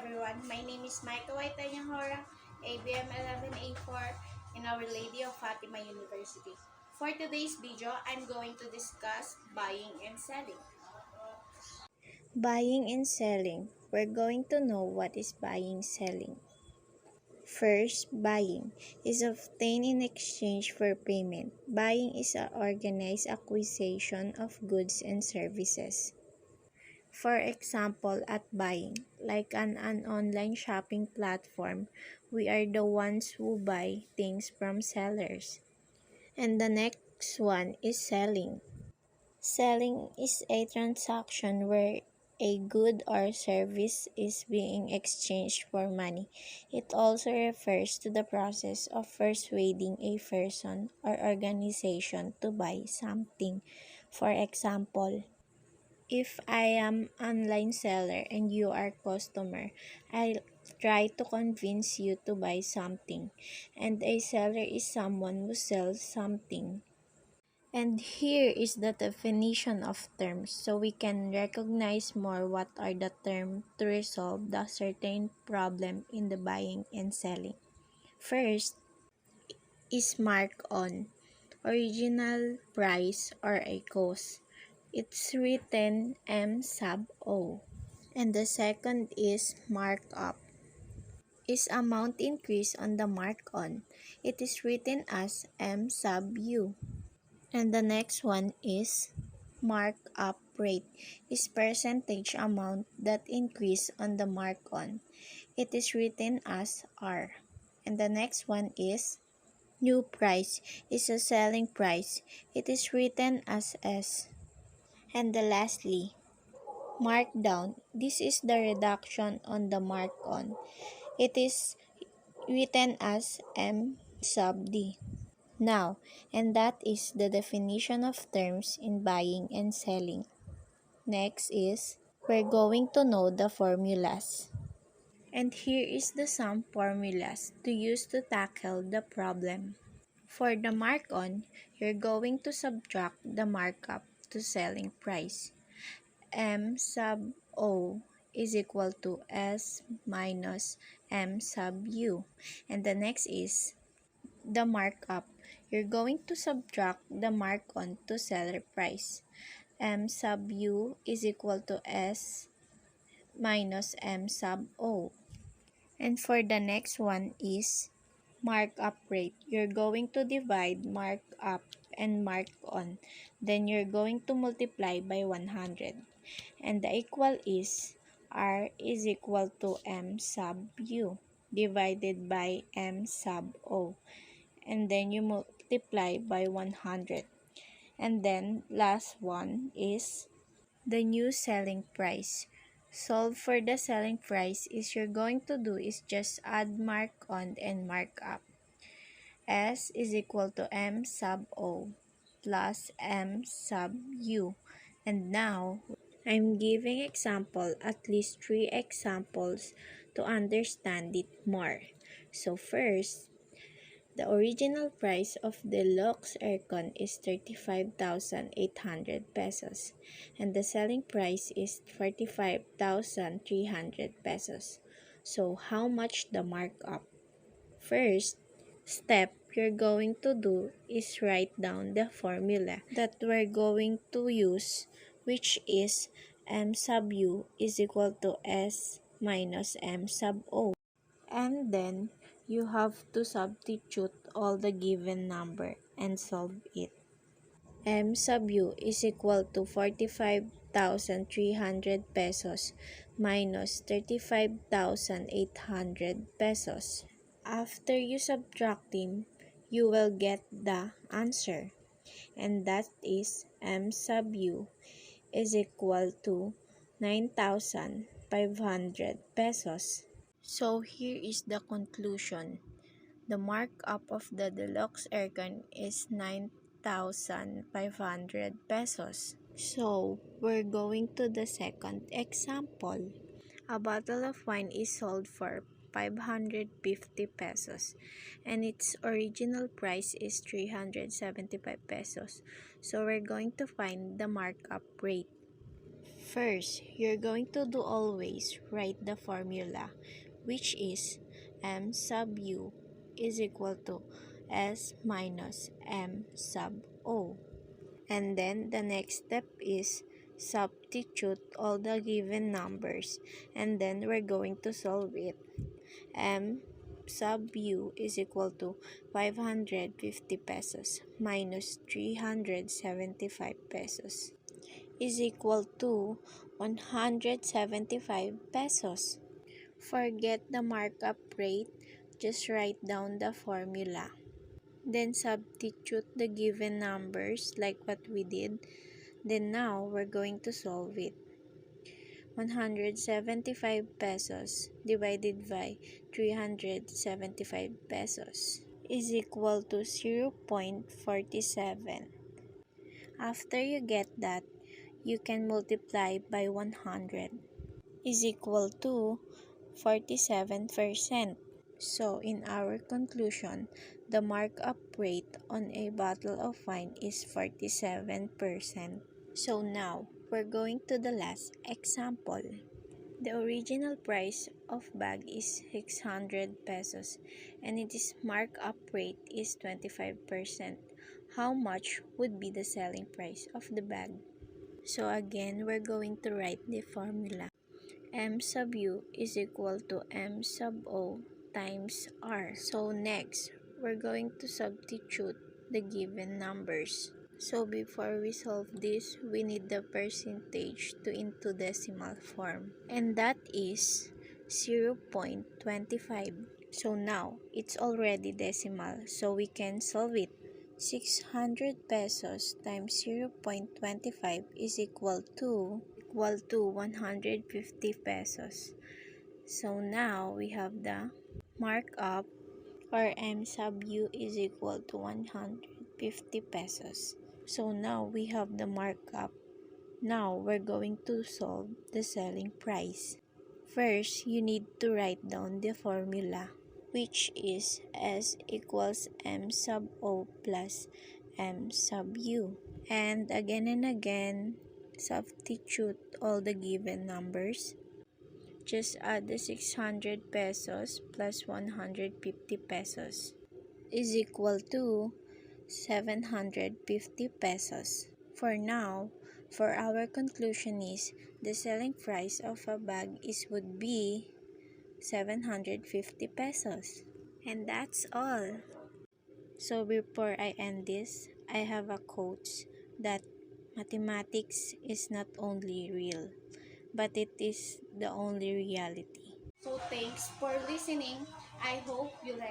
everyone, my name is Myca Tenajora, ABM 11A4 in Our Lady of Fatima University. For today's video, I'm going to discuss buying and selling. Buying and selling. We're going to know what is buying selling. First, buying is obtained in exchange for payment. Buying is an organized acquisition of goods and services. For example, at buying, like an online shopping platform, we are the ones who buy things from sellers. And the next one is selling. Selling is a transaction where a good or service is being exchanged for money. It also refers to the process of persuading a person or organization to buy something. For example, if I am an online seller and you are customer, I'll try to convince you to buy something. And a seller is someone who sells something. And here is the definition of terms so we can recognize more what are the terms to resolve the certain problem in the buying and selling. First is mark on, original price or a cost. It's written M sub O. And the second is markup, is amount increase on the mark on. It is written as M sub U. And the next one is markup rate, is percentage amount that increase on the mark on. It is written as R. And the next one is new price, is a selling price. It is written as S. And the lastly, markdown. This is the reduction on the mark on. It is written as M sub D. Now, and that is the definition of terms in buying and selling. Next is, we're going to know the formulas. And here is the some formulas to use to tackle the problem. For the mark on, you're going to subtract the markup to selling price. M sub O is equal to S minus M sub U. And the next is the markup. You're going to subtract the mark on to seller price. M sub U is equal to S minus M sub O. And for the next one is markup rate. You're going to divide markup and mark on. Then you're going to multiply by 100. And the equal is R is equal to M sub U divided by M sub O. And then you multiply by 100. And then last one is the new selling price. Solve for the selling price is you're going to do is just add mark on and mark up. S is equal to M sub O plus M sub U. And now I'm giving example, at least 3 examples to understand it more. So first, the original price of the deluxe aircon is 35,800 pesos and the selling price is 45,300 pesos. So how much the markup? First step you're going to do is write down the formula that we're going to use, which is M sub U is equal to S minus M sub O. And then you have to substitute all the given number and solve it. M sub U is equal to 45,300 pesos minus 35,800 pesos. After you subtracting, you will get the answer. And that is M sub U is equal to 9,500 pesos. So here is the conclusion. The markup of the deluxe aircon is 9,500 pesos. So we're going to the second example. A bottle of wine is sold for 550 pesos and its original price is 375 pesos. So we're going to find the markup rate. First, you're going to do always write the formula, which is m sub u is equal to s minus m sub o. And then the next step is substitute all the given numbers, and then we're going to solve it. M sub u is equal to 550 pesos minus 375 pesos is equal to 175 pesos. Forget the markup rate, just write down the formula. Then substitute the given numbers like what we did. Then now we're going to solve it. 175 pesos divided by 375 pesos is equal to 0.47. After you get that, you can multiply by 100 is equal to 47%. So in our conclusion, the markup rate on a bottle of wine is 47%. So now, we're going to the last example. The original price of bag is 600 pesos and its markup rate is 25%. How much would be the selling price of the bag? So again, we're going to write the formula. M sub u is equal to m sub o times r. So next, we're going to substitute the given numbers. So before we solve this, we need the percentage to into decimal form. And that is 0.25. So now, it's already decimal, so we can solve it. 600 pesos times 0.25 is equal to 150 pesos. So now we have the markup, or m sub u is equal to 150 pesos. So now we have the markup. Now we're going to solve the selling price. First, you need to write down the formula, which is S equals m sub o plus m sub u. And again, substitute all the given numbers. Just add the 600 pesos plus 150 pesos is equal to 750 pesos. For now, for our conclusion is the selling price of a bag would be 750 pesos. And that's all. So before I end this, I have a quote that mathematics is not only real, but it is the only reality. So thanks for listening. I hope you like